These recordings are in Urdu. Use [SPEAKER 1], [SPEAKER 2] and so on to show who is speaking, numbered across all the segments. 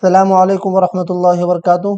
[SPEAKER 1] Assalamu alaikum wa rahmatullahi wa barakatuh.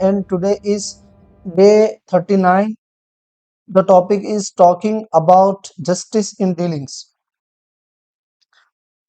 [SPEAKER 1] and today is day 39. The topic is talking about justice in dealings.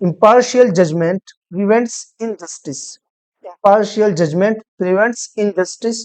[SPEAKER 1] Impartial judgment prevents injustice, impartial judgment prevents injustice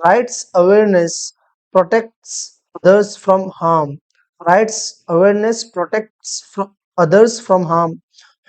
[SPEAKER 1] Rights awareness protects others from harm, rights awareness protects others from harm,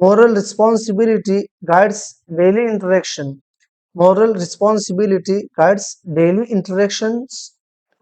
[SPEAKER 1] Moral responsibility guides daily interaction, moral responsibility guides daily interactions,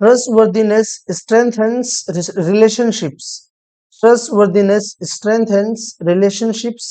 [SPEAKER 1] Trustworthiness strengthens relationships, trustworthiness strengthens relationships,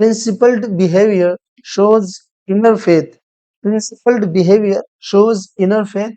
[SPEAKER 1] Principled behavior shows inner faith, principled behavior shows inner faith,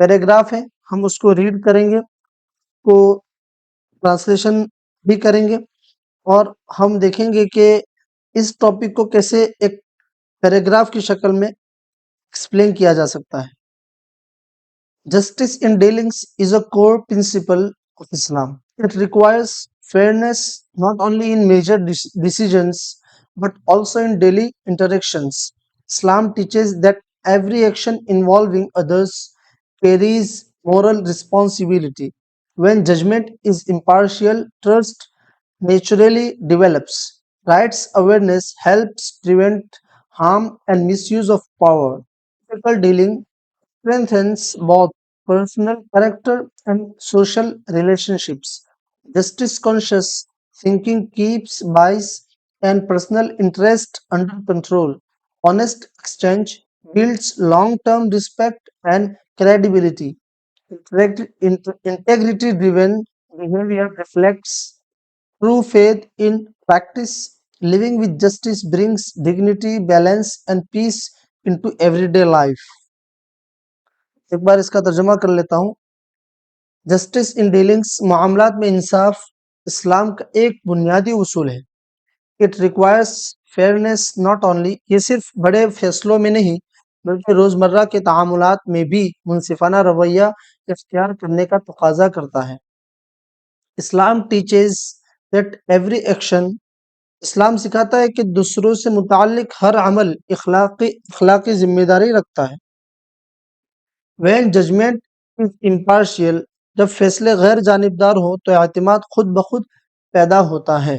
[SPEAKER 1] paragraph ہے، ہم اس کو ریڈ کریں گے، کو ٹرانسلیشن بھی کریں گے، اور ہم دیکھیں گے کہ اس ٹاپک کو کیسے ایک پیراگراف کی شکل میں ایکسپلین کیا جا سکتا ہے۔ Justice in dealings is a core principle of Islam. It requires fairness not only in major decisions but also in daily interactions. Islam teaches that every action involving others carries moral responsibility. When judgment is impartial, trust naturally develops. Rights awareness helps prevent harm and misuse of power. Ethical dealing strengthens both personal character and social relationships. Justice conscious thinking keeps bias and personal interest under control. Honest exchange builds long term respect and credibility. Integrity driven behavior reflects true faith in practice. Living with justice brings dignity, balance, and peace into everyday life. ایک بار اس کا ترجمہ کر لیتا ہوں۔ جسٹس ان ڈیلنگس، معاملات میں انصاف اسلام کا ایک بنیادی اصول ہے۔ اٹ ریکوائرس فیئرنس ناٹ اونلی، یہ صرف بڑے فیصلوں میں نہیں بلکہ روزمرہ کے تعاملات میں بھی منصفانہ رویہ اختیار کرنے کا تقاضا کرتا ہے۔ اسلام ٹیچز دیٹ ایوری ایکشن، اسلام سکھاتا ہے کہ دوسروں سے متعلق ہر عمل اخلاقی ذمہ داری رکھتا ہے۔ When judgment is impartial، جب فیصلے غیر جانبدار ہو تو اعتماد خود بخود پیدا ہوتا ہے۔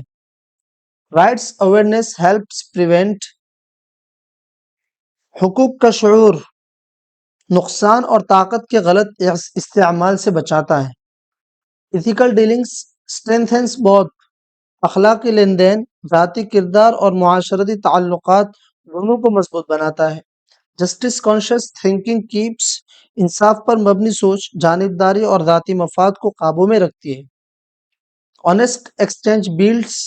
[SPEAKER 1] Rights awareness helps prevent، حقوق کا شعور نقصان اور طاقت کے غلط استعمال سے بچاتا ہے۔ Ethical dealings strengthens both، اخلاقی لین دین ذاتی کردار اور معاشرتی تعلقات دونوں کو مضبوط بناتا ہے۔ جسٹس کانشیس تھنکنگ کیپس، انصاف پر مبنی سوچ جانبداری اور ذاتی مفاد کو قابو میں رکھتی ہے۔ آنیسٹ ایکسچینج بیلڈس،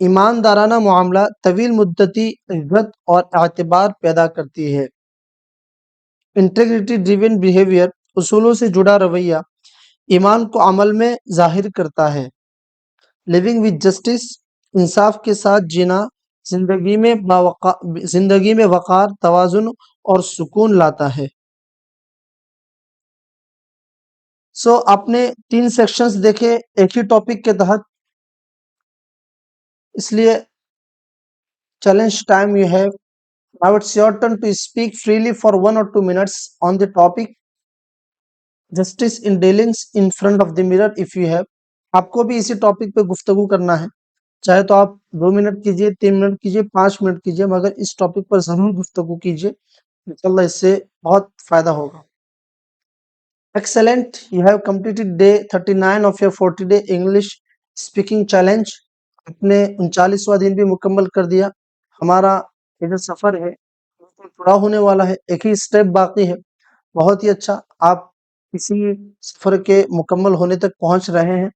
[SPEAKER 1] ایماندارانہ معاملہ طویل مدتی عزت اور اعتبار پیدا کرتی ہے۔ انٹیگریٹی ڈریون بیہیویئر، اصولوں سے جڑا رویہ ایمان کو عمل میں ظاہر کرتا ہے۔ لیونگ وتھ جسٹس، انصاف کے ساتھ جینا زندگی میں وقار، توازن اور سکون لاتا ہے۔ آپ نے 3 سیکشنز دیکھے ایک ہی ٹاپک کے تحت، اس لیے challenge time you have, now it's your turn to speak freely for 1 or 2 minutes on the topic justice in dealings in front of the mirror if you have. آپ کو بھی اسی ٹاپک پہ گفتگو کرنا ہے، چاہے تو آپ 2 منٹ کیجئے، 3 منٹ کیجئے، 5 منٹ کیجئے، مگر اس ٹاپک پر ضرور گفتگو کیجئے، انشاءاللہ اس سے بہت فائدہ ہوگا۔ Excellent, you have completed day 39 of your 40 day English speaking challenge. اپنے 39واں دن بھی مکمل کر دیا۔ ہمارا یہ جو سفر ہے پورا ہونے والا ہے، ایک ہی اسٹیپ باقی ہے۔ بہت ہی اچھا، آپ کسی سفر کے مکمل ہونے تک پہنچ رہے ہیں،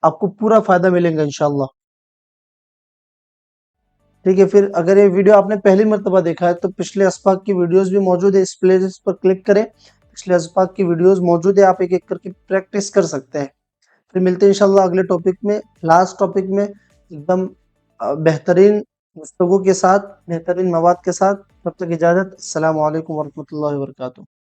[SPEAKER 1] آپ کو پورا فائدہ ملے گا انشاءاللہ۔ ٹھیک ہے، پھر اگر یہ ویڈیو آپ نے پہلی مرتبہ دیکھا ہے تو پچھلے اسپاک کی ویڈیوز بھی موجود ہے، اس پلے لسٹ پر کلک کریں، پچھلے اسپاک کی ویڈیوز موجود ہے، آپ ایک ایک کر کے پریکٹس کر سکتے ہیں۔ پھر ملتے ہیں انشاءاللہ اگلے ٹاپک میں، لاسٹ ٹاپک میں، ایک دم بہترین گفتگو کے ساتھ، بہترین مواد کے ساتھ۔ تب تک اجازت، السلام علیکم ورحمۃ اللہ وبرکاتہ۔